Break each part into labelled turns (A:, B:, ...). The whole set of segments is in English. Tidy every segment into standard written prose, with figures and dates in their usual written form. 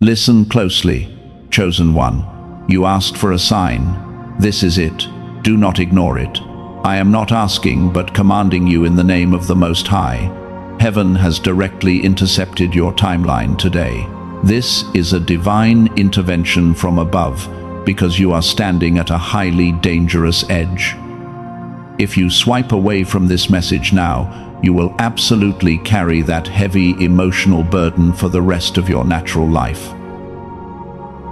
A: Listen closely, chosen one. You asked for a sign. This is it. Do not ignore it. I am not asking but commanding you in the name of the Most High. Heaven has directly intercepted your timeline today. This is a divine intervention from above because you are standing at a highly dangerous edge. If you swipe away from this message now, you will absolutely carry that heavy emotional burden for the rest of your natural life.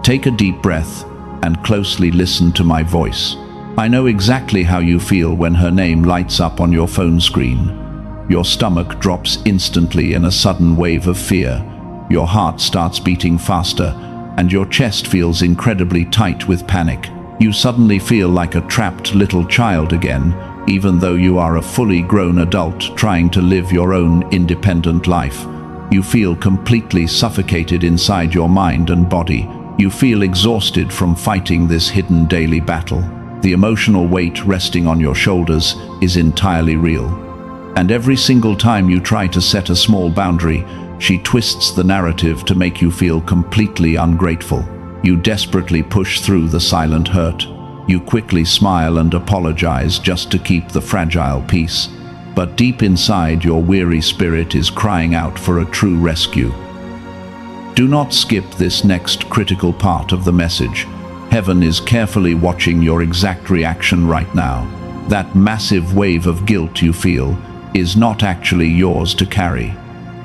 A: Take a deep breath and closely listen to my voice. I know exactly how you feel when her name lights up on your phone screen. Your stomach drops instantly in a sudden wave of fear. Your heart starts beating faster, and your chest feels incredibly tight with panic. You suddenly feel like a trapped little child again, even though you are a fully grown adult trying to live your own independent life. You feel completely suffocated inside your mind and body. You feel exhausted from fighting this hidden daily battle. The emotional weight resting on your shoulders is entirely real. And every single time you try to set a small boundary, she twists the narrative to make you feel completely ungrateful. You desperately push through the silent hurt. You quickly smile and apologize just to keep the fragile peace. But deep inside, your weary spirit is crying out for a true rescue. Do not skip this next critical part of the message. Heaven is carefully watching your exact reaction right now. That massive wave of guilt you feel is not actually yours to carry.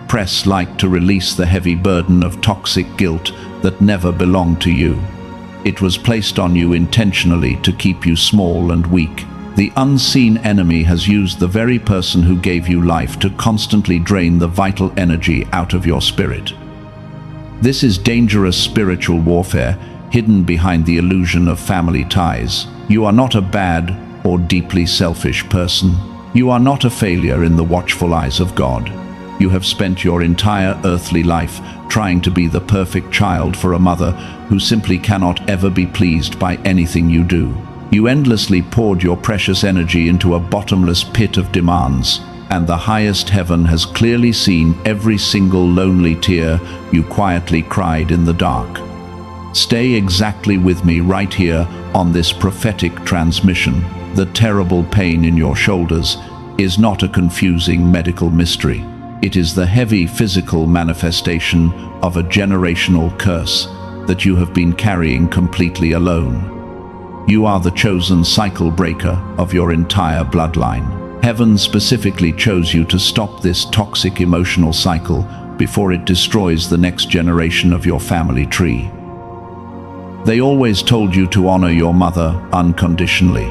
A: Press like to release the heavy burden of toxic guilt that never belonged to you. It was placed on you intentionally to keep you small and weak. The unseen enemy has used the very person who gave you life to constantly drain the vital energy out of your spirit. This is dangerous spiritual warfare hidden behind the illusion of family ties. You are not a bad or deeply selfish person. You are not a failure in the watchful eyes of God. You have spent your entire earthly life trying to be the perfect child for a mother who simply cannot ever be pleased by anything you do. You endlessly poured your precious energy into a bottomless pit of demands, and the highest heaven has clearly seen every single lonely tear you quietly cried in the dark. Stay exactly with me right here on this prophetic transmission. The terrible pain in your shoulders is not a confusing medical mystery. It is the heavy physical manifestation of a generational curse that you have been carrying completely alone. You are the chosen cycle breaker of your entire bloodline. Heaven specifically chose you to stop this toxic emotional cycle before it destroys the next generation of your family tree. They always told you to honor your mother unconditionally.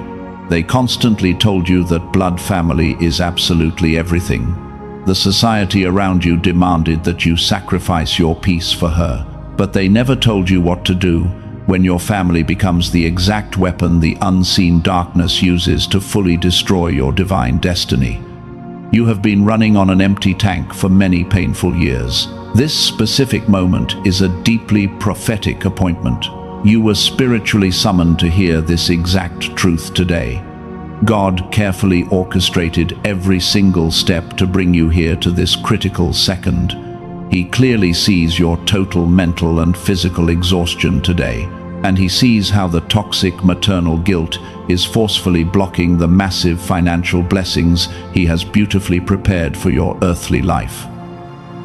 A: They constantly told you that blood family is absolutely everything. The society around you demanded that you sacrifice your peace for her, but they never told you what to do when your family becomes the exact weapon the unseen darkness uses to fully destroy your divine destiny. You have been running on an empty tank for many painful years. This specific moment is a deeply prophetic appointment. You were spiritually summoned to hear this exact truth today. God carefully orchestrated every single step to bring you here to this critical second. He clearly sees your total mental and physical exhaustion today, and he sees how the toxic maternal guilt is forcefully blocking the massive financial blessings he has beautifully prepared for your earthly life.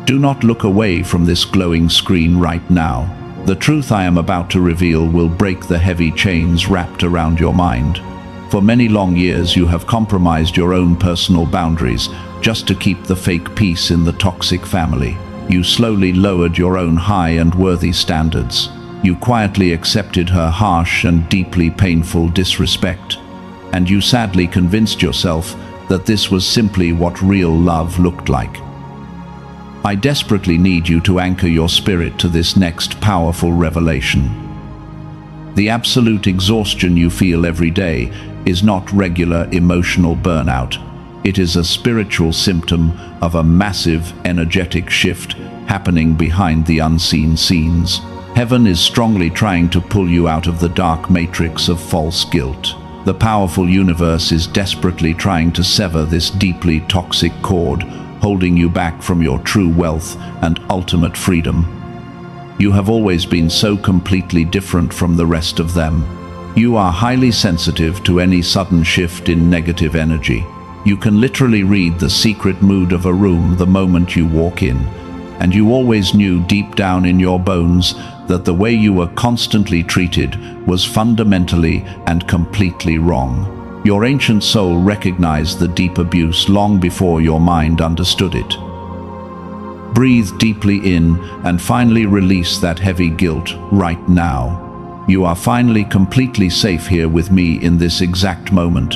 A: Do not look away from this glowing screen right now. The truth I am about to reveal will break the heavy chains wrapped around your mind. For many long years you have compromised your own personal boundaries just to keep the fake peace in the toxic family. You slowly lowered your own high and worthy standards. You quietly accepted her harsh and deeply painful disrespect. And you sadly convinced yourself that this was simply what real love looked like. I desperately need you to anchor your spirit to this next powerful revelation. The absolute exhaustion you feel every day is not regular emotional burnout. It is a spiritual symptom of a massive energetic shift happening behind the unseen scenes. Heaven is strongly trying to pull you out of the dark matrix of false guilt. The powerful universe is desperately trying to sever this deeply toxic cord, holding you back from your true wealth and ultimate freedom. You have always been so completely different from the rest of them. You are highly sensitive to any sudden shift in negative energy. You can literally read the secret mood of a room the moment you walk in, and you always knew deep down in your bones that the way you were constantly treated was fundamentally and completely wrong. Your ancient soul recognized the deep abuse long before your mind understood it. Breathe deeply in and finally release that heavy guilt right now. You are finally completely safe here with me in this exact moment.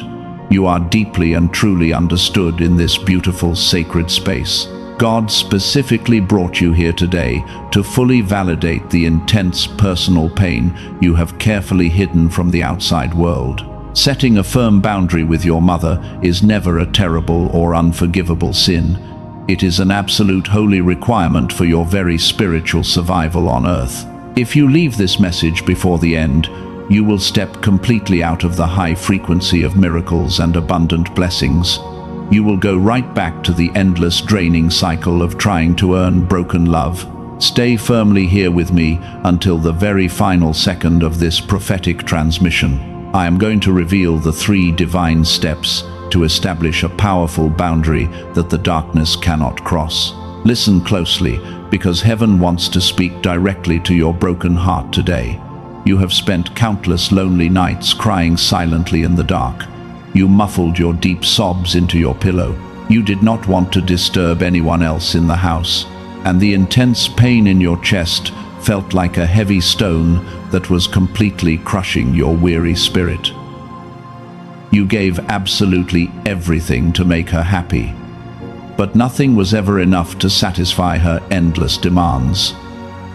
A: You are deeply and truly understood in this beautiful sacred space. God specifically brought you here today to fully validate the intense personal pain you have carefully hidden from the outside world. Setting a firm boundary with your mother is never a terrible or unforgivable sin. It is an absolute holy requirement for your very spiritual survival on earth. If you leave this message before the end, you will step completely out of the high frequency of miracles and abundant blessings. You will go right back to the endless draining cycle of trying to earn broken love. Stay firmly here with me until the very final second of this prophetic transmission. I am going to reveal the 3 divine steps to establish a powerful boundary that the darkness cannot cross. Listen closely, because heaven wants to speak directly to your broken heart today. You have spent countless lonely nights crying silently in the dark. You muffled your deep sobs into your pillow. You did not want to disturb anyone else in the house, and the intense pain in your chest felt like a heavy stone that was completely crushing your weary spirit. You gave absolutely everything to make her happy, but nothing was ever enough to satisfy her endless demands.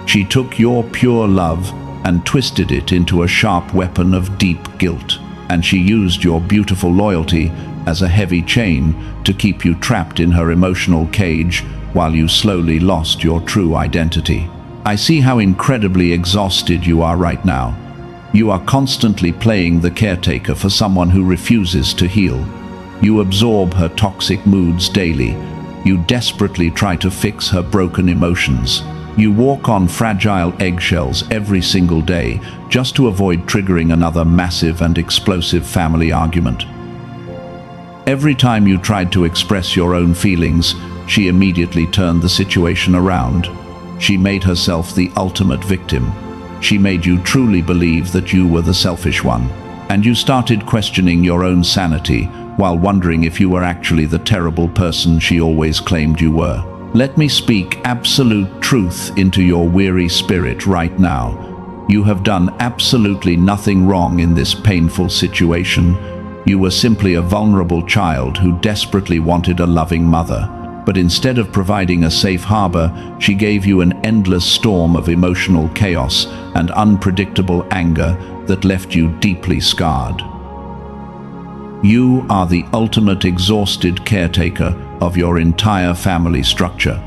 A: She took your pure love and twisted it into a sharp weapon of deep guilt, and she used your beautiful loyalty as a heavy chain to keep you trapped in her emotional cage while you slowly lost your true identity. I see how incredibly exhausted you are right now. You are constantly playing the caretaker for someone who refuses to heal. You absorb her toxic moods daily. You desperately try to fix her broken emotions. You walk on fragile eggshells every single day just to avoid triggering another massive and explosive family argument. Every time you tried to express your own feelings, she immediately turned the situation around. She made herself the ultimate victim. She made you truly believe that you were the selfish one, and you started questioning your own sanity while wondering if you were actually the terrible person she always claimed you were. Let me speak absolute truth into your weary spirit right now. You have done absolutely nothing wrong in this painful situation. You were simply a vulnerable child who desperately wanted a loving mother. But instead of providing a safe harbor, she gave you an endless storm of emotional chaos and unpredictable anger that left you deeply scarred. You are the ultimate exhausted caretaker of your entire family structure.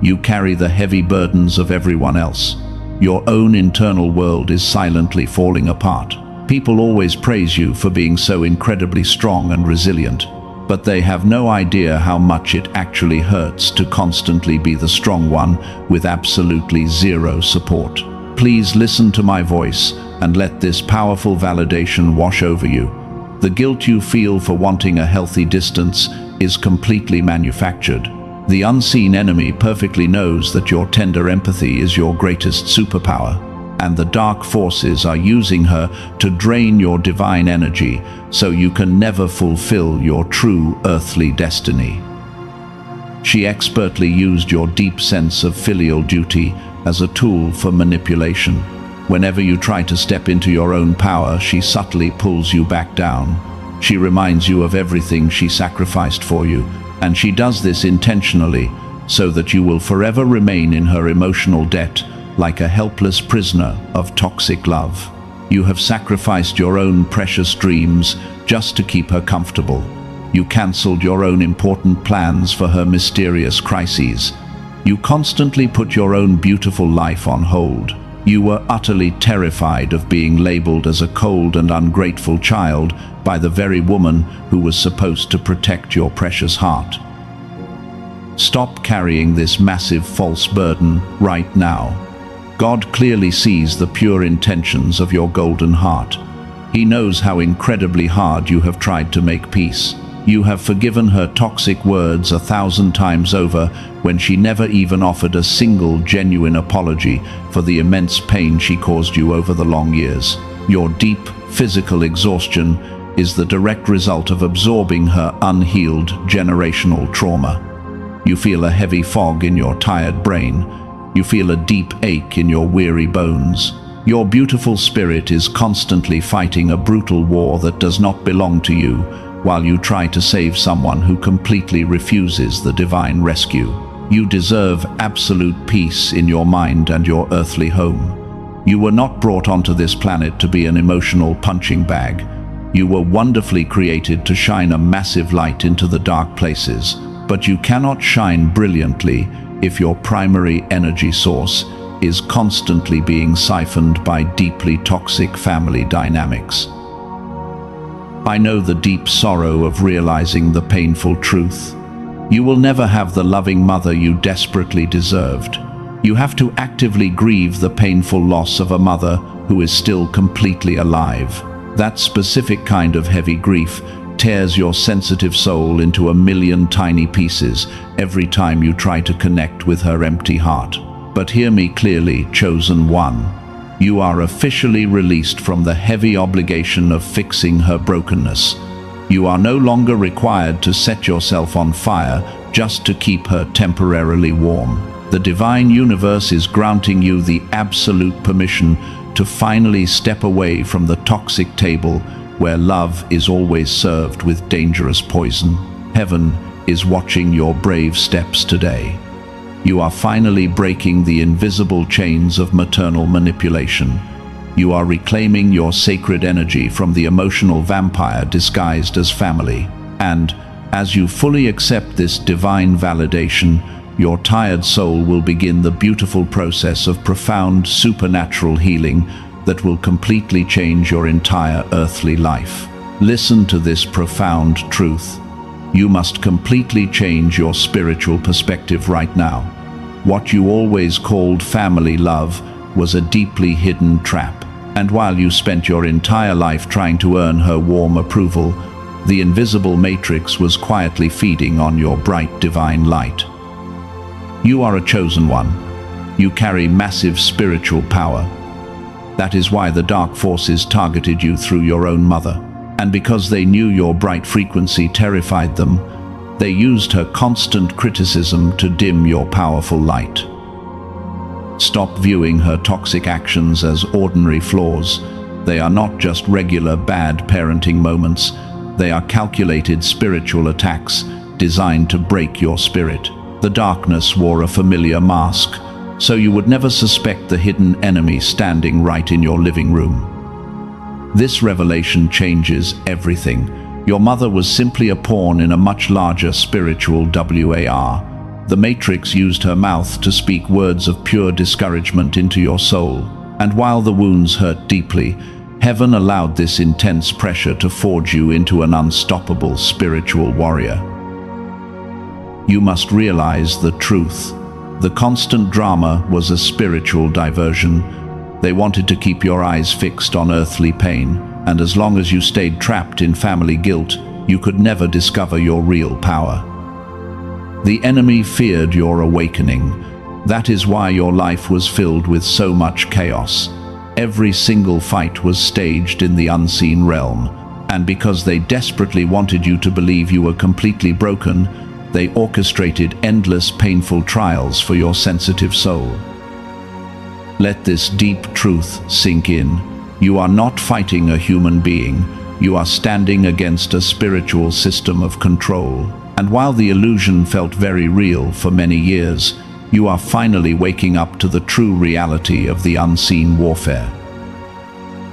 A: You carry the heavy burdens of everyone else. Your own internal world is silently falling apart. People always praise you for being so incredibly strong and resilient, but they have no idea how much it actually hurts to constantly be the strong one with absolutely zero support. Please listen to my voice and let this powerful validation wash over you. The guilt you feel for wanting a healthy distance is completely manufactured. The unseen enemy perfectly knows that your tender empathy is your greatest superpower, and the dark forces are using her to drain your divine energy so you can never fulfill your true earthly destiny. She expertly used your deep sense of filial duty as a tool for manipulation. Whenever you try to step into your own power, she subtly pulls you back down. She reminds you of everything she sacrificed for you, and she does this intentionally so that you will forever remain in her emotional debt like a helpless prisoner of toxic love. You have sacrificed your own precious dreams just to keep her comfortable. You cancelled your own important plans for her mysterious crises. You constantly put your own beautiful life on hold. You were utterly terrified of being labeled as a cold and ungrateful child by the very woman who was supposed to protect your precious heart. Stop carrying this massive false burden right now. God clearly sees the pure intentions of your golden heart. He knows how incredibly hard you have tried to make peace. You have forgiven her toxic words 1,000 times over when she never even offered a single genuine apology for the immense pain she caused you over the long years. Your deep physical exhaustion is the direct result of absorbing her unhealed generational trauma. You feel a heavy fog in your tired brain. You feel a deep ache in your weary bones. Your beautiful spirit is constantly fighting a brutal war that does not belong to you, while you try to save someone who completely refuses the divine rescue. You deserve absolute peace in your mind and your earthly home. You were not brought onto this planet to be an emotional punching bag. You were wonderfully created to shine a massive light into the dark places, but you cannot shine brilliantly if your primary energy source is constantly being siphoned by deeply toxic family dynamics. I know the deep sorrow of realizing the painful truth. You will never have the loving mother you desperately deserved. You have to actively grieve the painful loss of a mother who is still completely alive. That specific kind of heavy grief tears your sensitive soul into a million tiny pieces every time you try to connect with her empty heart. But hear me clearly, chosen one. You are officially released from the heavy obligation of fixing her brokenness. You are no longer required to set yourself on fire just to keep her temporarily warm. The divine universe is granting you the absolute permission to finally step away from the toxic table where love is always served with dangerous poison. Heaven is watching your brave steps today. You are finally breaking the invisible chains of maternal manipulation. You are reclaiming your sacred energy from the emotional vampire disguised as family. And as you fully accept this divine validation, your tired soul will begin the beautiful process of profound supernatural healing that will completely change your entire earthly life. Listen to this profound truth. You must completely change your spiritual perspective right now. What you always called family love was a deeply hidden trap. And while you spent your entire life trying to earn her warm approval, the invisible matrix was quietly feeding on your bright divine light. You are a chosen one. You carry massive spiritual power. That is why the dark forces targeted you through your own mother. And because they knew your bright frequency terrified them, they used her constant criticism to dim your powerful light. Stop viewing her toxic actions as ordinary flaws. They are not just regular bad parenting moments. They are calculated spiritual attacks designed to break your spirit. The darkness wore a familiar mask, so you would never suspect the hidden enemy standing right in your living room. This revelation changes everything. Your mother was simply a pawn in a much larger spiritual war. The Matrix used her mouth to speak words of pure discouragement into your soul. And while the wounds hurt deeply, heaven allowed this intense pressure to forge you into an unstoppable spiritual warrior. You must realize the truth. The constant drama was a spiritual diversion. They wanted to keep your eyes fixed on earthly pain. And as long as you stayed trapped in family guilt, you could never discover your real power. The enemy feared your awakening. That is why your life was filled with so much chaos. Every single fight was staged in the unseen realm, and because they desperately wanted you to believe you were completely broken, they orchestrated endless painful trials for your sensitive soul. Let this deep truth sink in. You are not fighting a human being. You are standing against a spiritual system of control. And while the illusion felt very real for many years, you are finally waking up to the true reality of the unseen warfare.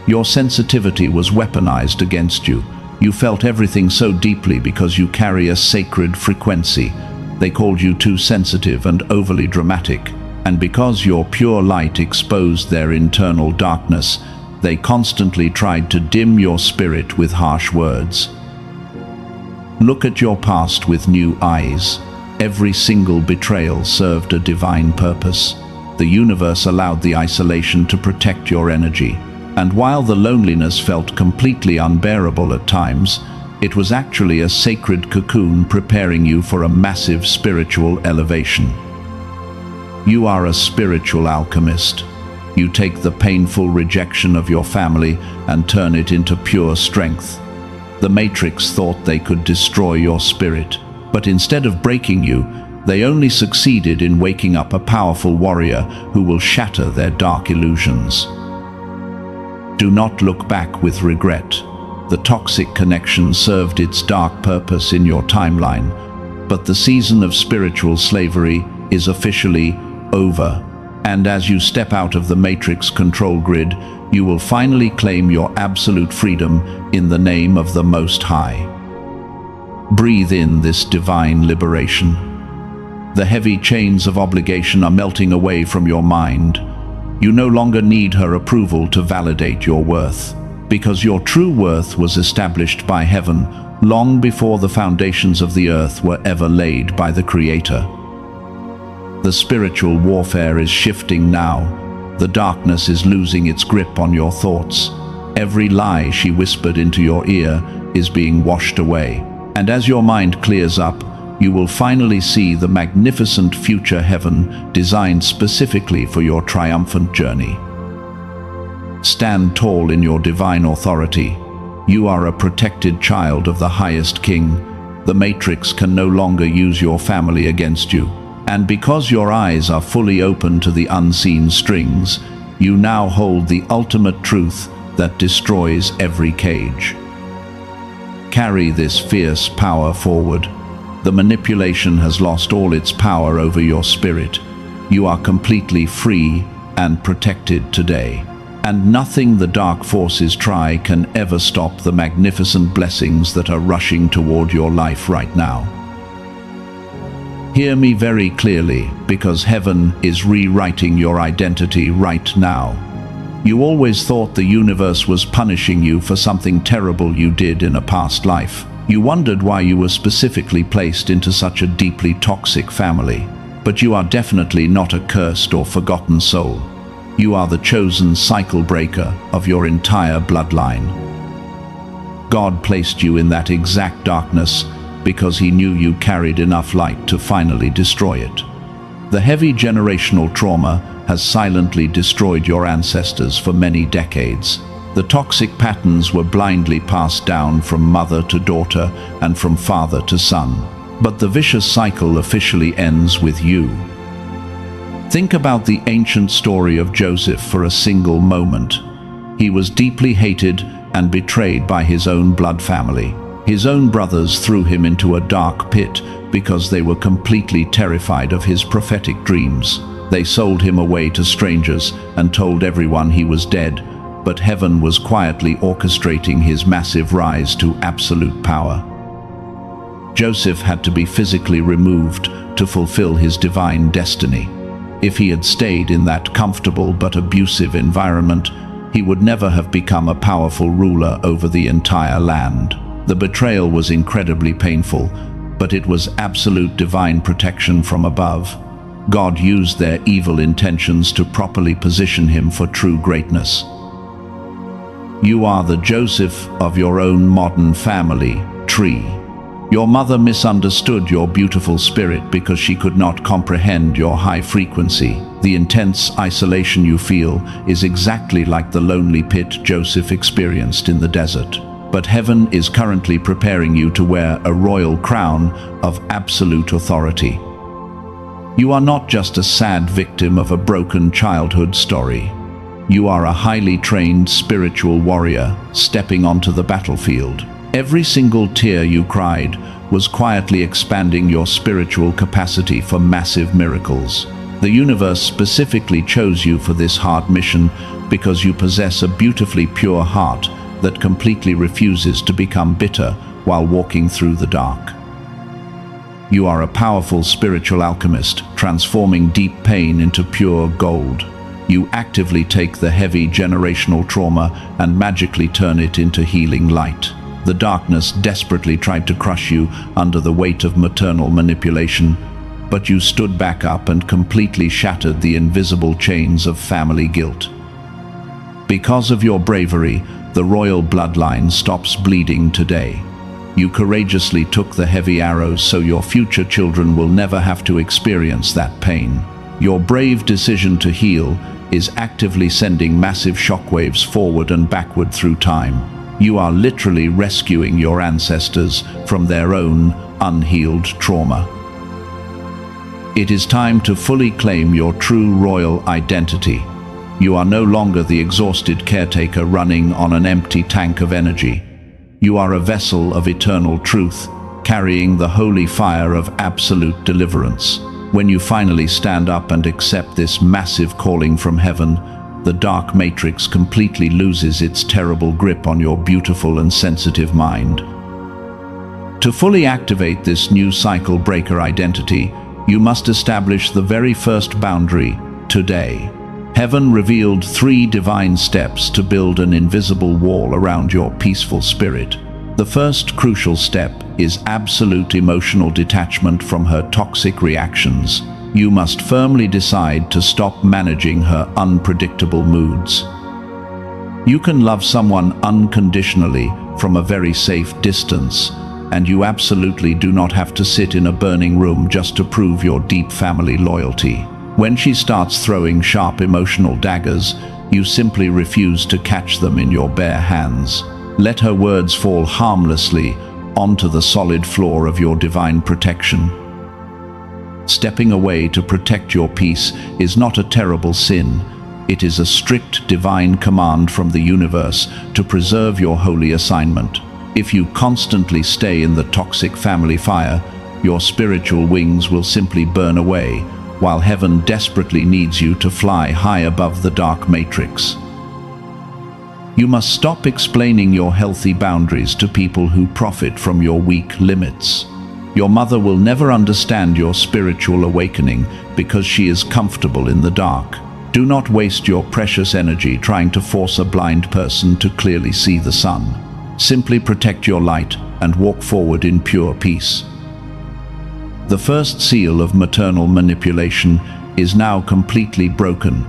A: Your sensitivity was weaponized against you. You felt everything so deeply because you carry a sacred frequency. They called you too sensitive and overly dramatic. And because your pure light exposed their internal darkness, they constantly tried to dim your spirit with harsh words. Look at your past with new eyes. Every single betrayal served a divine purpose. The universe allowed the isolation to protect your energy. And while the loneliness felt completely unbearable at times, it was actually a sacred cocoon preparing you for a massive spiritual elevation. You are a spiritual alchemist. You take the painful rejection of your family and turn it into pure strength. The Matrix thought they could destroy your spirit, but instead of breaking you, they only succeeded in waking up a powerful warrior who will shatter their dark illusions. Do not look back with regret. The toxic connection served its dark purpose in your timeline, but the season of spiritual slavery is officially over. And as you step out of the Matrix control grid, you will finally claim your absolute freedom in the name of the Most High. Breathe in this divine liberation. The heavy chains of obligation are melting away from your mind. You no longer need her approval to validate your worth, because your true worth was established by heaven long before the foundations of the earth were ever laid by the Creator. The spiritual warfare is shifting now. The darkness is losing its grip on your thoughts. Every lie she whispered into your ear is being washed away. And as your mind clears up, you will finally see the magnificent future heaven designed specifically for your triumphant journey. Stand tall in your divine authority. You are a protected child of the highest King. The Matrix can no longer use your family against you. And because your eyes are fully open to the unseen strings, you now hold the ultimate truth that destroys every cage. Carry this fierce power forward. The manipulation has lost all its power over your spirit. You are completely free and protected today. And nothing the dark forces try can ever stop the magnificent blessings that are rushing toward your life right now. Hear me very clearly, because heaven is rewriting your identity right now. You always thought the universe was punishing you for something terrible you did in a past life. You wondered why you were specifically placed into such a deeply toxic family. But you are definitely not a cursed or forgotten soul. You are the chosen cycle breaker of your entire bloodline. God placed you in that exact darkness because He knew you carried enough light to finally destroy it. The heavy generational trauma has silently destroyed your ancestors for many decades. The toxic patterns were blindly passed down from mother to daughter and from father to son. But the vicious cycle officially ends with you. Think about the ancient story of Joseph for a single moment. He was deeply hated and betrayed by his own blood family. His own brothers threw him into a dark pit because they were completely terrified of his prophetic dreams. They sold him away to strangers and told everyone he was dead, but heaven was quietly orchestrating his massive rise to absolute power. Joseph had to be physically removed to fulfill his divine destiny. If he had stayed in that comfortable but abusive environment, he would never have become a powerful ruler over the entire land. The betrayal was incredibly painful, but it was absolute divine protection from above. God used their evil intentions to properly position him for true greatness. You are the Joseph of your own modern family tree. Your mother misunderstood your beautiful spirit because she could not comprehend your high frequency. The intense isolation you feel is exactly like the lonely pit Joseph experienced in the desert. But heaven is currently preparing you to wear a royal crown of absolute authority. You are not just a sad victim of a broken childhood story. You are a highly trained spiritual warrior stepping onto the battlefield. Every single tear you cried was quietly expanding your spiritual capacity for massive miracles. The universe specifically chose you for this hard mission because you possess a beautifully pure heart that completely refuses to become bitter while walking through the dark. You are a powerful spiritual alchemist, transforming deep pain into pure gold. You actively take the heavy generational trauma and magically turn it into healing light. The darkness desperately tried to crush you under the weight of maternal manipulation, but you stood back up and completely shattered the invisible chains of family guilt. Because of your bravery, the royal bloodline stops bleeding today. You courageously took the heavy arrows so your future children will never have to experience that pain. Your brave decision to heal is actively sending massive shockwaves forward and backward through time. You are literally rescuing your ancestors from their own unhealed trauma. It is time to fully claim your true royal identity. You are no longer the exhausted caretaker running on an empty tank of energy. You are a vessel of eternal truth, carrying the holy fire of absolute deliverance. When you finally stand up and accept this massive calling from heaven, the dark matrix completely loses its terrible grip on your beautiful and sensitive mind. To fully activate this new cycle breaker identity, you must establish the very first boundary today. Heaven revealed 3 divine steps to build an invisible wall around your peaceful spirit. The first crucial step is absolute emotional detachment from her toxic reactions. You must firmly decide to stop managing her unpredictable moods. You can love someone unconditionally from a very safe distance, and you absolutely do not have to sit in a burning room just to prove your deep family loyalty. When she starts throwing sharp emotional daggers, you simply refuse to catch them in your bare hands. Let her words fall harmlessly onto the solid floor of your divine protection. Stepping away to protect your peace is not a terrible sin. It is a strict divine command from the universe to preserve your holy assignment. If you constantly stay in the toxic family fire, your spiritual wings will simply burn away, while heaven desperately needs you to fly high above the dark matrix. You must stop explaining your healthy boundaries to people who profit from your weak limits. Your mother will never understand your spiritual awakening because she is comfortable in the dark. Do not waste your precious energy trying to force a blind person to clearly see the sun. Simply protect your light and walk forward in pure peace. The first seal of maternal manipulation is now completely broken.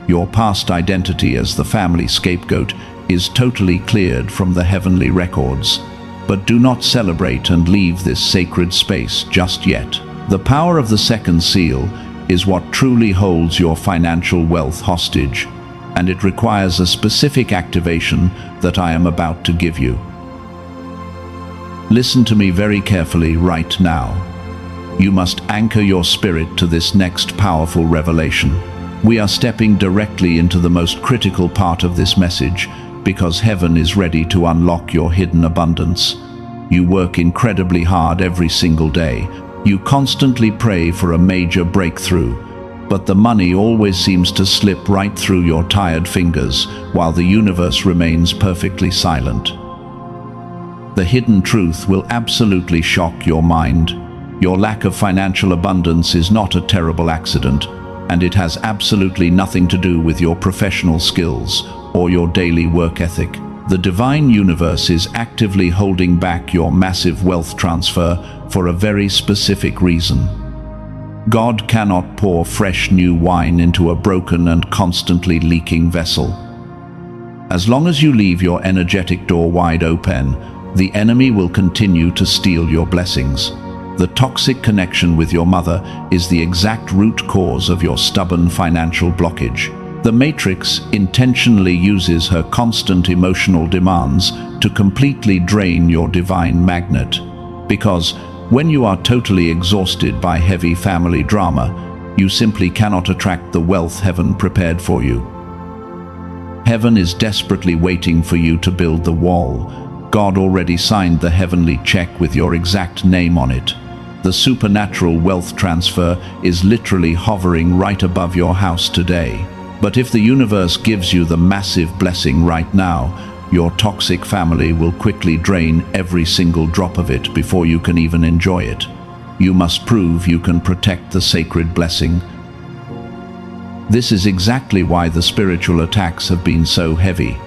A: Your past identity as the family scapegoat is totally cleared from the heavenly records. But do not celebrate and leave this sacred space just yet. The power of the second seal is what truly holds your financial wealth hostage, and it requires a specific activation that I am about to give you. Listen to me very carefully right now. You must anchor your spirit to this next powerful revelation. We are stepping directly into the most critical part of this message because heaven is ready to unlock your hidden abundance. You work incredibly hard every single day. You constantly pray for a major breakthrough, but the money always seems to slip right through your tired fingers while the universe remains perfectly silent. The hidden truth will absolutely shock your mind. Your lack of financial abundance is not a terrible accident, and it has absolutely nothing to do with your professional skills or your daily work ethic. The divine universe is actively holding back your massive wealth transfer for a very specific reason. God cannot pour fresh new wine into a broken and constantly leaking vessel. As long as you leave your energetic door wide open, the enemy will continue to steal your blessings. The toxic connection with your mother is the exact root cause of your stubborn financial blockage. The Matrix intentionally uses her constant emotional demands to completely drain your divine magnet. Because when you are totally exhausted by heavy family drama, you simply cannot attract the wealth heaven prepared for you. Heaven is desperately waiting for you to build the wall. God already signed the heavenly check with your exact name on it. The supernatural wealth transfer is literally hovering right above your house today. But if the universe gives you the massive blessing right now, your toxic family will quickly drain every single drop of it before you can even enjoy it. You must prove you can protect the sacred blessing. This is exactly why the spiritual attacks have been so heavy.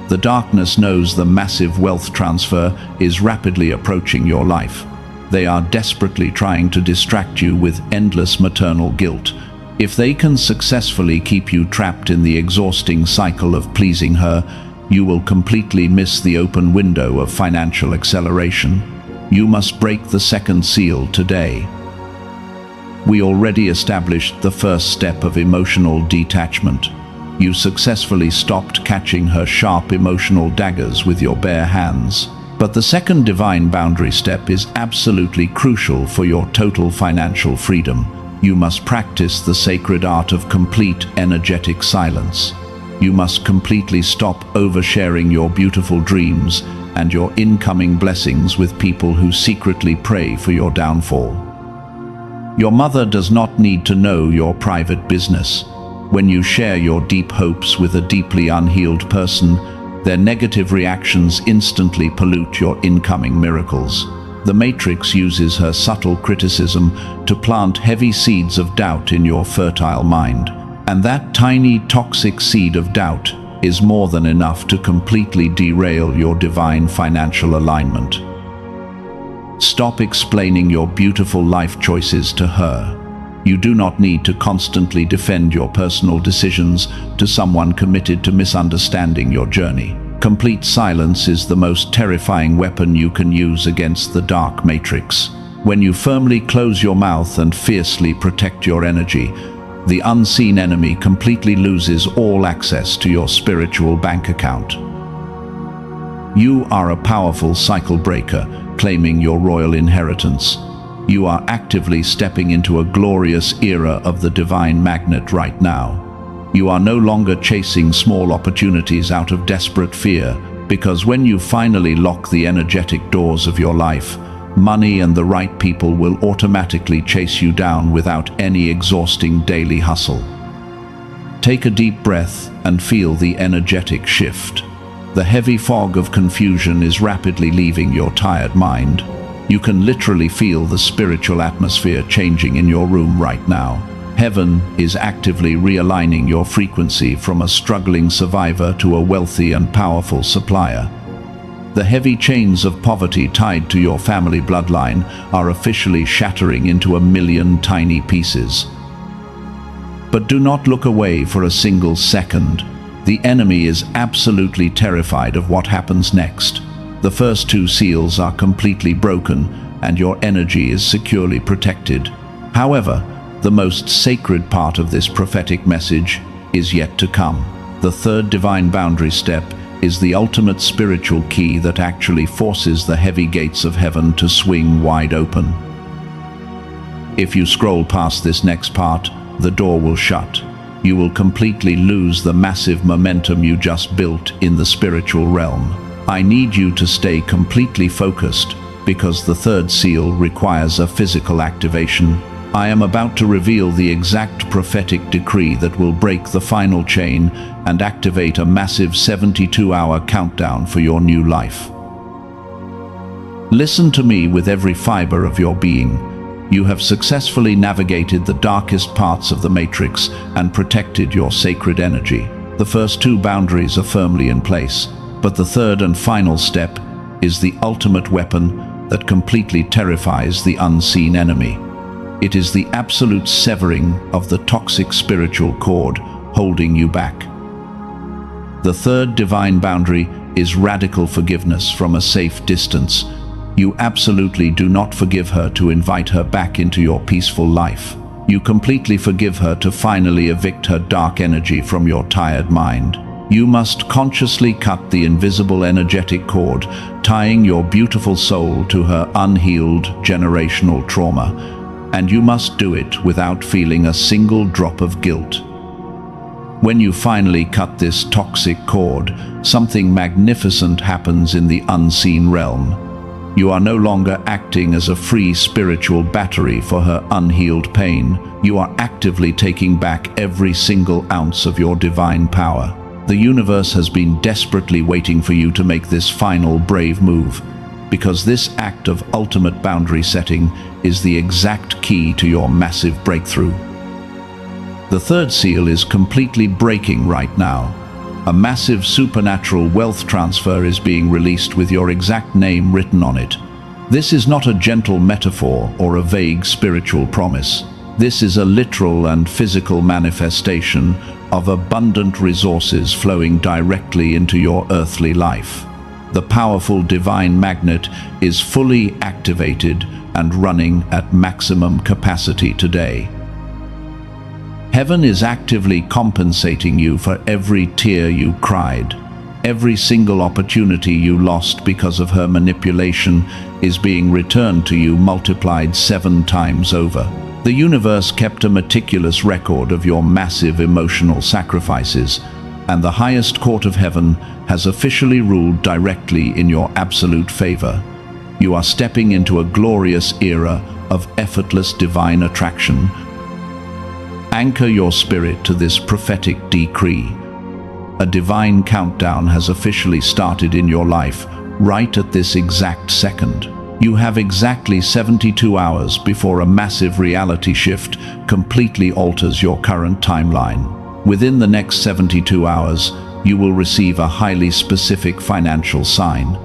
A: The darkness knows the massive wealth transfer is rapidly approaching your life. They are desperately trying to distract you with endless maternal guilt. If they can successfully keep you trapped in the exhausting cycle of pleasing her, you will completely miss the open window of financial acceleration. You must break the second seal today. We already established the first step of emotional detachment. You successfully stopped catching her sharp emotional daggers with your bare hands. But the second divine boundary step is absolutely crucial for your total financial freedom. You must practice the sacred art of complete energetic silence. You must completely stop oversharing your beautiful dreams and your incoming blessings with people who secretly pray for your downfall. Your mother does not need to know your private business. When you share your deep hopes with a deeply unhealed person, their negative reactions instantly pollute your incoming miracles. The Matrix uses her subtle criticism to plant heavy seeds of doubt in your fertile mind. And that tiny toxic seed of doubt is more than enough to completely derail your divine financial alignment. Stop explaining your beautiful life choices to her. You do not need to constantly defend your personal decisions to someone committed to misunderstanding your journey. Complete silence is the most terrifying weapon you can use against the dark matrix. When you firmly close your mouth and fiercely protect your energy, the unseen enemy completely loses all access to your spiritual bank account. You are a powerful cycle breaker, claiming your royal inheritance. You are actively stepping into a glorious era of the divine magnet right now. You are no longer chasing small opportunities out of desperate fear, because when you finally lock the energetic doors of your life, money and the right people will automatically chase you down without any exhausting daily hustle. Take a deep breath and feel the energetic shift. The heavy fog of confusion is rapidly leaving your tired mind. You can literally feel the spiritual atmosphere changing in your room right now. Heaven is actively realigning your frequency from a struggling survivor to a wealthy and powerful supplier. The heavy chains of poverty tied to your family bloodline are officially shattering into a million tiny pieces. But do not look away for a single second. The enemy is absolutely terrified of what happens next. The first two seals are completely broken, and your energy is securely protected. However, the most sacred part of this prophetic message is yet to come. The third divine boundary step is the ultimate spiritual key that actually forces the heavy gates of heaven to swing wide open. If you scroll past this next part, the door will shut. You will completely lose the massive momentum you just built in the spiritual realm. I need you to stay completely focused, because the third seal requires a physical activation. I am about to reveal the exact prophetic decree that will break the final chain and activate a massive 72-hour countdown for your new life. Listen to me with every fiber of your being. You have successfully navigated the darkest parts of the matrix and protected your sacred energy. The first two boundaries are firmly in place, but the third and final step is the ultimate weapon that completely terrifies the unseen enemy. It is the absolute severing of the toxic spiritual cord holding you back. The third divine boundary is radical forgiveness from a safe distance. You absolutely do not forgive her to invite her back into your peaceful life. You completely forgive her to finally evict her dark energy from your tired mind. You must consciously cut the invisible energetic cord, tying your beautiful soul to her unhealed generational trauma. And you must do it without feeling a single drop of guilt. When you finally cut this toxic cord, something magnificent happens in the unseen realm. You are no longer acting as a free spiritual battery for her unhealed pain. You are actively taking back every single ounce of your divine power. The universe has been desperately waiting for you to make this final brave move, because this act of ultimate boundary setting is the exact key to your massive breakthrough. The third seal is completely breaking right now. A massive supernatural wealth transfer is being released with your exact name written on it. This is not a gentle metaphor or a vague spiritual promise. This is a literal and physical manifestation of abundant resources flowing directly into your earthly life. The powerful divine magnet is fully activated and running at maximum capacity today. Heaven is actively compensating you for every tear you cried. Every single opportunity you lost because of her manipulation is being returned to you multiplied 7 times over. The universe kept a meticulous record of your massive emotional sacrifices, and the highest court of heaven has officially ruled directly in your absolute favor. You are stepping into a glorious era of effortless divine attraction. Anchor your spirit to this prophetic decree. A divine countdown has officially started in your life, right at this exact second. You have exactly 72 hours before a massive reality shift completely alters your current timeline. Within the next 72 hours, you will receive a highly specific financial sign.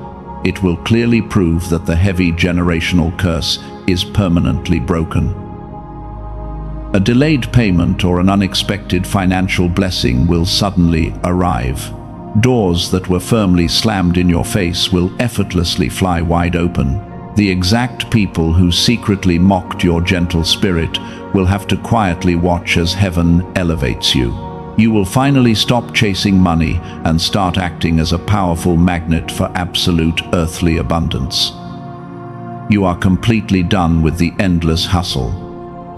A: It will clearly prove that the heavy generational curse is permanently broken. A delayed payment or an unexpected financial blessing will suddenly arrive. Doors that were firmly slammed in your face will effortlessly fly wide open. The exact people who secretly mocked your gentle spirit will have to quietly watch as heaven elevates you. You will finally stop chasing money and start acting as a powerful magnet for absolute earthly abundance. You are completely done with the endless hustle.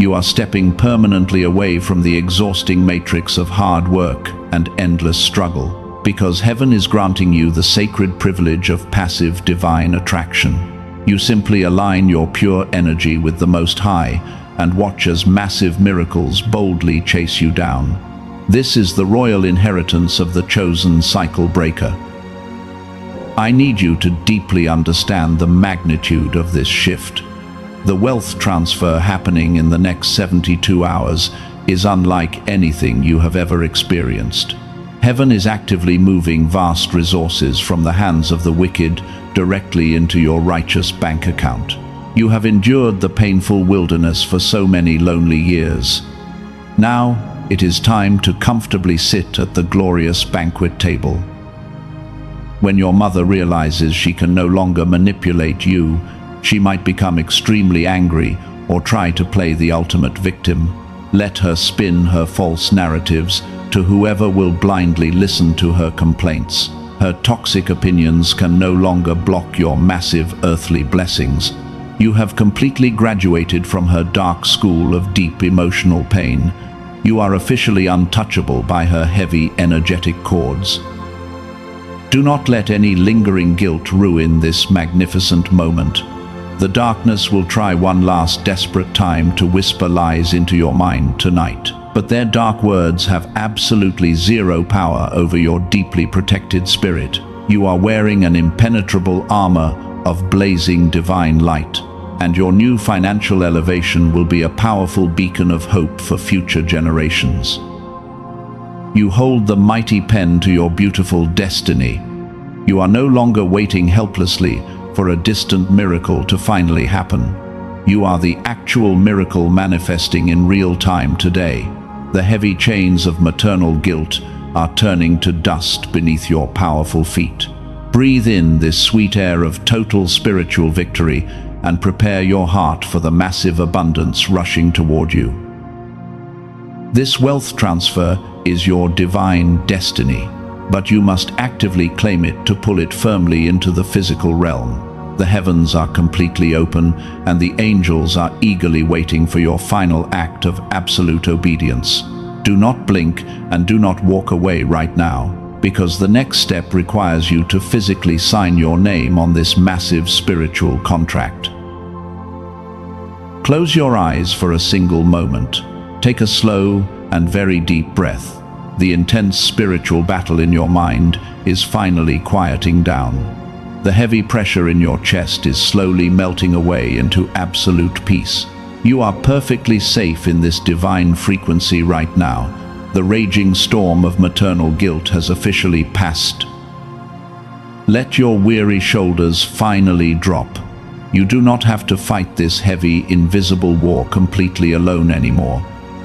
A: You are stepping permanently away from the exhausting matrix of hard work and endless struggle, because heaven is granting you the sacred privilege of passive divine attraction. You simply align your pure energy with the Most High and watch as massive miracles boldly chase you down. This is the royal inheritance of the chosen cycle breaker. I need you to deeply understand the magnitude of this shift. The wealth transfer happening in the next 72 hours is unlike anything you have ever experienced. Heaven is actively moving vast resources from the hands of the wicked directly into your righteous bank account. You have endured the painful wilderness for so many lonely years. Now, it is time to comfortably sit at the glorious banquet table. When your mother realizes she can no longer manipulate you, she might become extremely angry or try to play the ultimate victim. Let her spin her false narratives to whoever will blindly listen to her complaints. Her toxic opinions can no longer block your massive earthly blessings. You have completely graduated from her dark school of deep emotional pain. You are officially untouchable by her heavy energetic cords. Do not let any lingering guilt ruin this magnificent moment. The darkness will try one last desperate time to whisper lies into your mind tonight, but their dark words have absolutely zero power over your deeply protected spirit. You are wearing an impenetrable armor of blazing divine light, and your new financial elevation will be a powerful beacon of hope for future generations. You hold the mighty pen to your beautiful destiny. You are no longer waiting helplessly for a distant miracle to finally happen. You are the actual miracle manifesting in real time today. The heavy chains of maternal guilt are turning to dust beneath your powerful feet. Breathe in this sweet air of total spiritual victory and prepare your heart for the massive abundance rushing toward you. This wealth transfer is your divine destiny, but you must actively claim it to pull it firmly into the physical realm. The heavens are completely open, and the angels are eagerly waiting for your final act of absolute obedience. Do not blink and do not walk away right now, because the next step requires you to physically sign your name on this massive spiritual contract. Close your eyes for a single moment. Take a slow and very deep breath. The intense spiritual battle in your mind is finally quieting down. The heavy pressure in your chest is slowly melting away into absolute peace. You are perfectly safe in this divine frequency right now. The raging storm of maternal guilt has officially passed. Let your weary shoulders finally drop. You do not have to fight this heavy, invisible war completely alone anymore.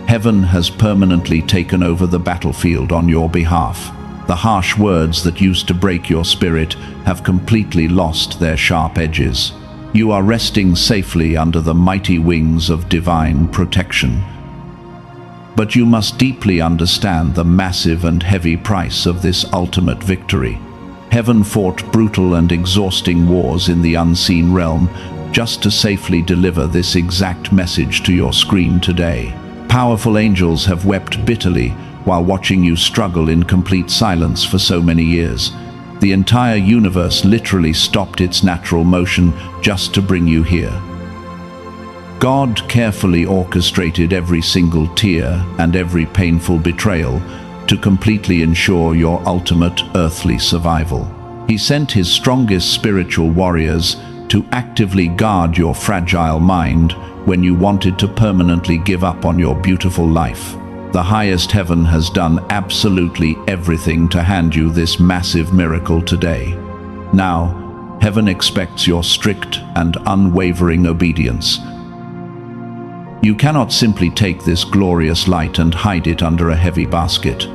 A: Heaven has permanently taken over the battlefield on your behalf. The harsh words that used to break your spirit have completely lost their sharp edges. You are resting safely under the mighty wings of divine protection. But you must deeply understand the massive and heavy price of this ultimate victory. Heaven fought brutal and exhausting wars in the unseen realm just to safely deliver this exact message to your screen today. Powerful angels have wept bitterly while watching you struggle in complete silence for so many years. The entire universe literally stopped its natural motion just to bring you here. God carefully orchestrated every single tear and every painful betrayal to completely ensure your ultimate earthly survival. He sent his strongest spiritual warriors to actively guard your fragile mind when you wanted to permanently give up on your beautiful life. The highest heaven has done absolutely everything to hand you this massive miracle today. Now, heaven expects your strict and unwavering obedience. You cannot simply take this glorious light and hide it under a heavy basket.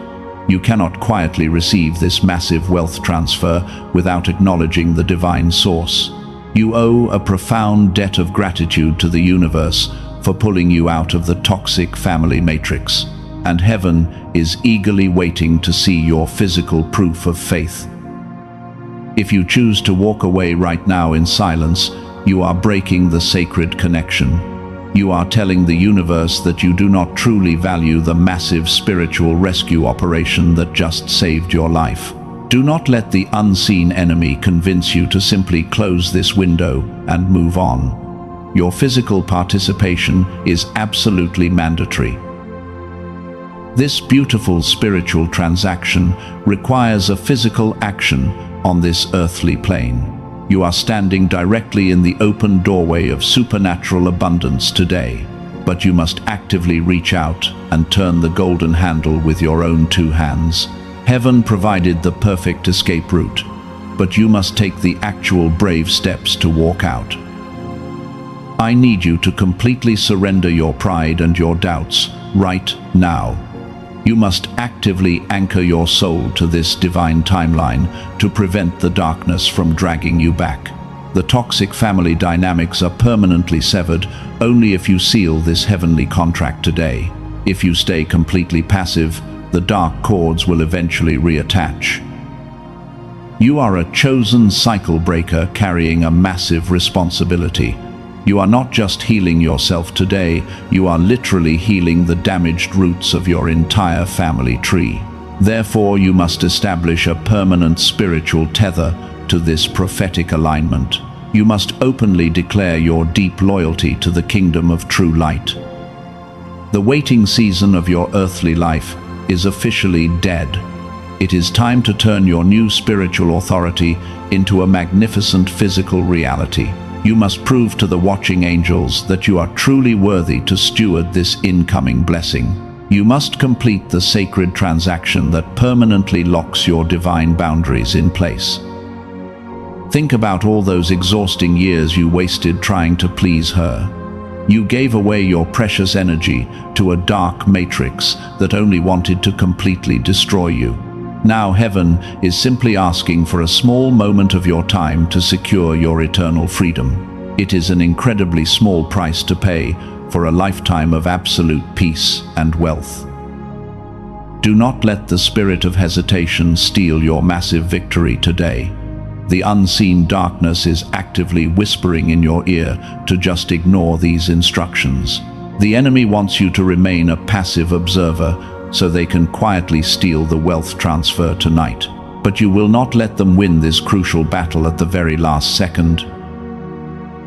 A: You cannot quietly receive this massive wealth transfer without acknowledging the divine source. You owe a profound debt of gratitude to the universe for pulling you out of the toxic family matrix. And heaven is eagerly waiting to see your physical proof of faith. If you choose to walk away right now in silence, you are breaking the sacred connection. You are telling the universe that you do not truly value the massive spiritual rescue operation that just saved your life. Do not let the unseen enemy convince you to simply close this window and move on. Your physical participation is absolutely mandatory. This beautiful spiritual transaction requires a physical action on this earthly plane. You are standing directly in the open doorway of supernatural abundance today, but you must actively reach out and turn the golden handle with your own two hands. Heaven provided the perfect escape route, but you must take the actual brave steps to walk out. I need you to completely surrender your pride and your doubts right now. You must actively anchor your soul to this divine timeline to prevent the darkness from dragging you back. The toxic family dynamics are permanently severed only if you seal this heavenly contract today. If you stay completely passive, the dark cords will eventually reattach. You are a chosen cycle breaker carrying a massive responsibility. You are not just healing yourself today, you are literally healing the damaged roots of your entire family tree. Therefore, you must establish a permanent spiritual tether to this prophetic alignment. You must openly declare your deep loyalty to the kingdom of true light. The waiting season of your earthly life is officially dead. It is time to turn your new spiritual authority into a magnificent physical reality. You must prove to the watching angels that you are truly worthy to steward this incoming blessing. You must complete the sacred transaction that permanently locks your divine boundaries in place. Think about all those exhausting years you wasted trying to please her. You gave away your precious energy to a dark matrix that only wanted to completely destroy you. Now heaven is simply asking for a small moment of your time to secure your eternal freedom. It is an incredibly small price to pay for a lifetime of absolute peace and wealth. Do not let the spirit of hesitation steal your massive victory today. The unseen darkness is actively whispering in your ear to just ignore these instructions. The enemy wants you to remain a passive observer so they can quietly steal the wealth transfer tonight. But you will not let them win this crucial battle at the very last second.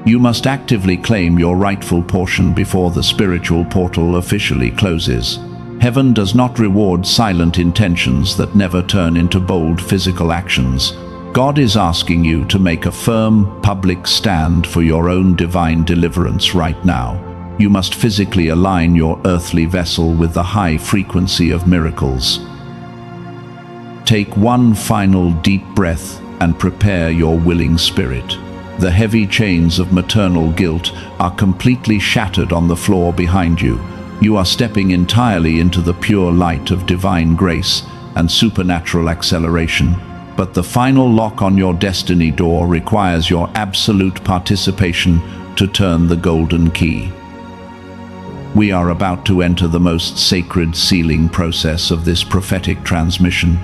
A: You must actively claim your rightful portion before the spiritual portal officially closes. Heaven does not reward silent intentions that never turn into bold physical actions. God is asking you to make a firm, public stand for your own divine deliverance right now. You must physically align your earthly vessel with the high frequency of miracles. Take one final deep breath and prepare your willing spirit. The heavy chains of maternal guilt are completely shattered on the floor behind you. You are stepping entirely into the pure light of divine grace and supernatural acceleration. But the final lock on your destiny door requires your absolute participation to turn the golden key. We are about to enter the most sacred sealing process of this prophetic transmission.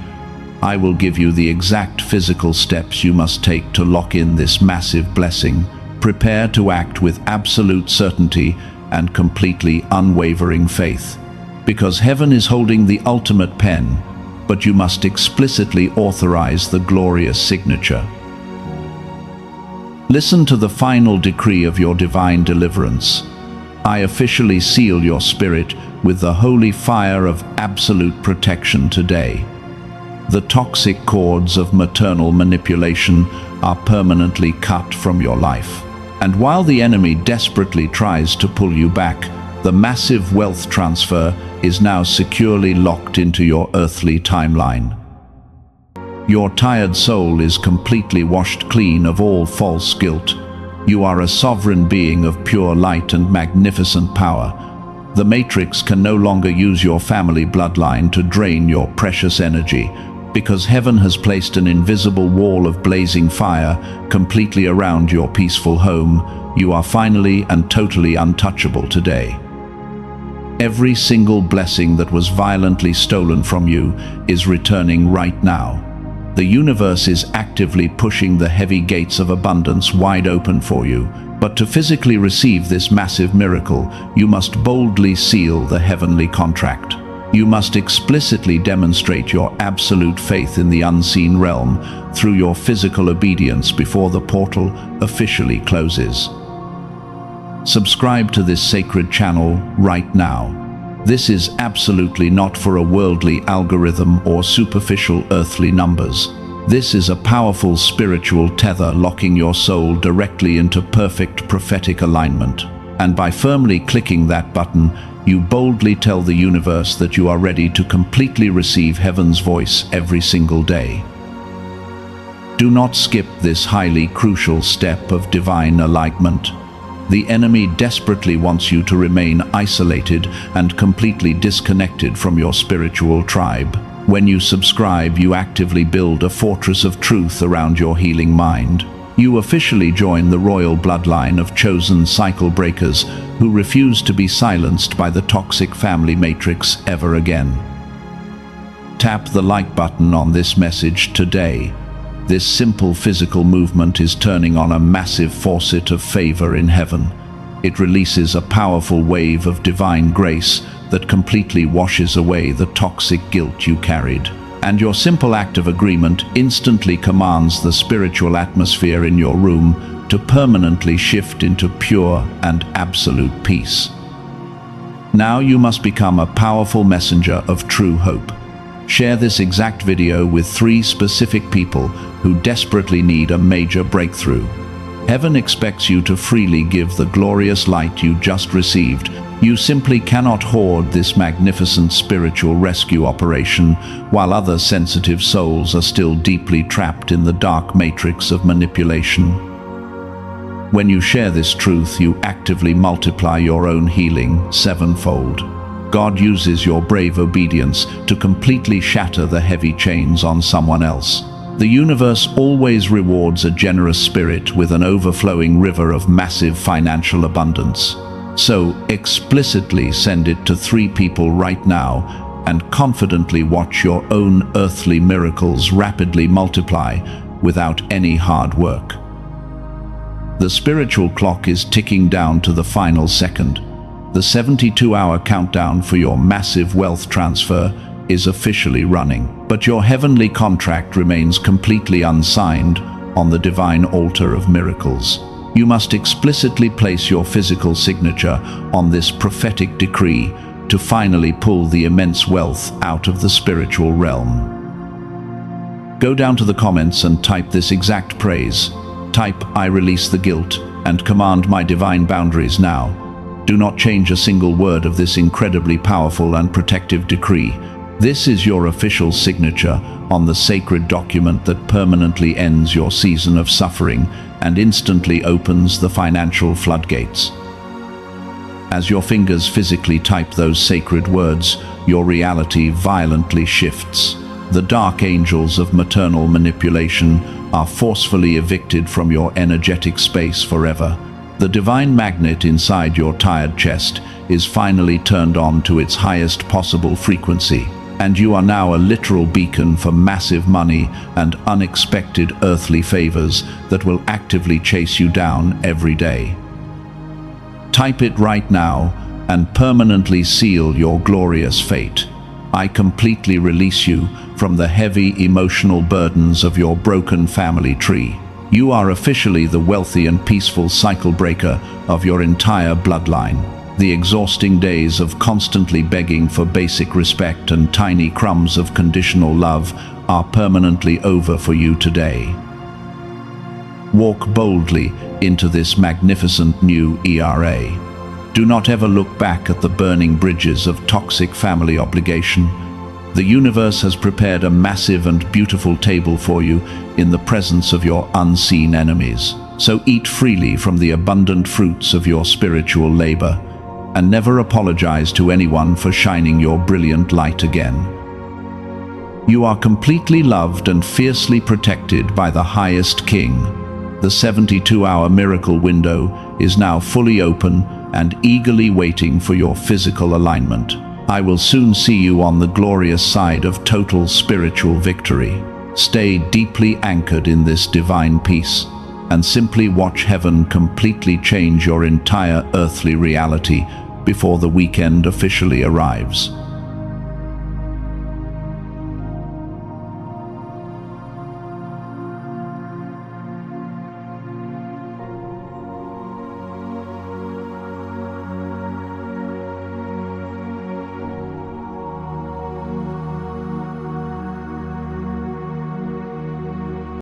A: I will give you the exact physical steps you must take to lock in this massive blessing. Prepare to act with absolute certainty and completely unwavering faith. Because heaven is holding the ultimate pen, but you must explicitly authorize the glorious signature. Listen to the final decree of your divine deliverance. I officially seal your spirit with the holy fire of absolute protection today. The toxic cords of maternal manipulation are permanently cut from your life. And while the enemy desperately tries to pull you back, the massive wealth transfer is now securely locked into your earthly timeline. Your tired soul is completely washed clean of all false guilt. You are a sovereign being of pure light and magnificent power. The Matrix can no longer use your family bloodline to drain your precious energy, because heaven has placed an invisible wall of blazing fire completely around your peaceful home. You are finally and totally untouchable today. Every single blessing that was violently stolen from you is returning right now. The universe is actively pushing the heavy gates of abundance wide open for you. But to physically receive this massive miracle, you must boldly seal the heavenly contract. You must explicitly demonstrate your absolute faith in the unseen realm through your physical obedience before the portal officially closes. Subscribe to this sacred channel right now. This is absolutely not for a worldly algorithm or superficial earthly numbers. This is a powerful spiritual tether locking your soul directly into perfect prophetic alignment. And by firmly clicking that button, you boldly tell the universe that you are ready to completely receive heaven's voice every single day. Do not skip this highly crucial step of divine alignment. The enemy desperately wants you to remain isolated and completely disconnected from your spiritual tribe. When you subscribe, you actively build a fortress of truth around your healing mind. You officially join the royal bloodline of chosen cycle breakers who refuse to be silenced by the toxic family matrix ever again. Tap the like button on this message today. This simple physical movement is turning on a massive faucet of favor in heaven. It releases a powerful wave of divine grace that completely washes away the toxic guilt you carried. And your simple act of agreement instantly commands the spiritual atmosphere in your room to permanently shift into pure and absolute peace. Now you must become a powerful messenger of true hope. Share this exact video with 3 specific people who desperately need a major breakthrough. Heaven expects you to freely give the glorious light you just received. You simply cannot hoard this magnificent spiritual rescue operation while other sensitive souls are still deeply trapped in the dark matrix of manipulation. When you share this truth, you actively multiply your own healing sevenfold. God uses your brave obedience to completely shatter the heavy chains on someone else. The universe always rewards a generous spirit with an overflowing river of massive financial abundance. So explicitly send it to 3 people right now and confidently watch your own earthly miracles rapidly multiply without any hard work. The spiritual clock is ticking down to the final second. The 72-hour countdown for your massive wealth transfer is officially running, but your heavenly contract remains completely unsigned on the divine altar of miracles. You must explicitly place your physical signature on this prophetic decree to finally pull the immense wealth out of the spiritual realm. Go down to the comments and type this exact praise. Type, "I release the guilt and command my divine boundaries now." Do not change a single word of this incredibly powerful and protective decree. This is your official signature on the sacred document that permanently ends your season of suffering and instantly opens the financial floodgates. As your fingers physically type those sacred words, your reality violently shifts. The dark angels of maternal manipulation are forcefully evicted from your energetic space forever. The divine magnet inside your tired chest is finally turned on to its highest possible frequency, and you are now a literal beacon for massive money and unexpected earthly favors that will actively chase you down every day. Type it right now and permanently seal your glorious fate. I completely release you from the heavy emotional burdens of your broken family tree. You are officially the wealthy and peaceful cycle breaker of your entire bloodline. The exhausting days of constantly begging for basic respect and tiny crumbs of conditional love are permanently over for you today. Walk boldly into this magnificent new era. Do not ever look back at the burning bridges of toxic family obligation. The universe has prepared a massive and beautiful table for you in the presence of your unseen enemies. So eat freely from the abundant fruits of your spiritual labor, and never apologize to anyone for shining your brilliant light again. You are completely loved and fiercely protected by the highest King. The 72-hour miracle window is now fully open and eagerly waiting for your physical alignment. I will soon see you on the glorious side of total spiritual victory. Stay deeply anchored in this divine peace and simply watch heaven completely change your entire earthly reality before the weekend officially arrives.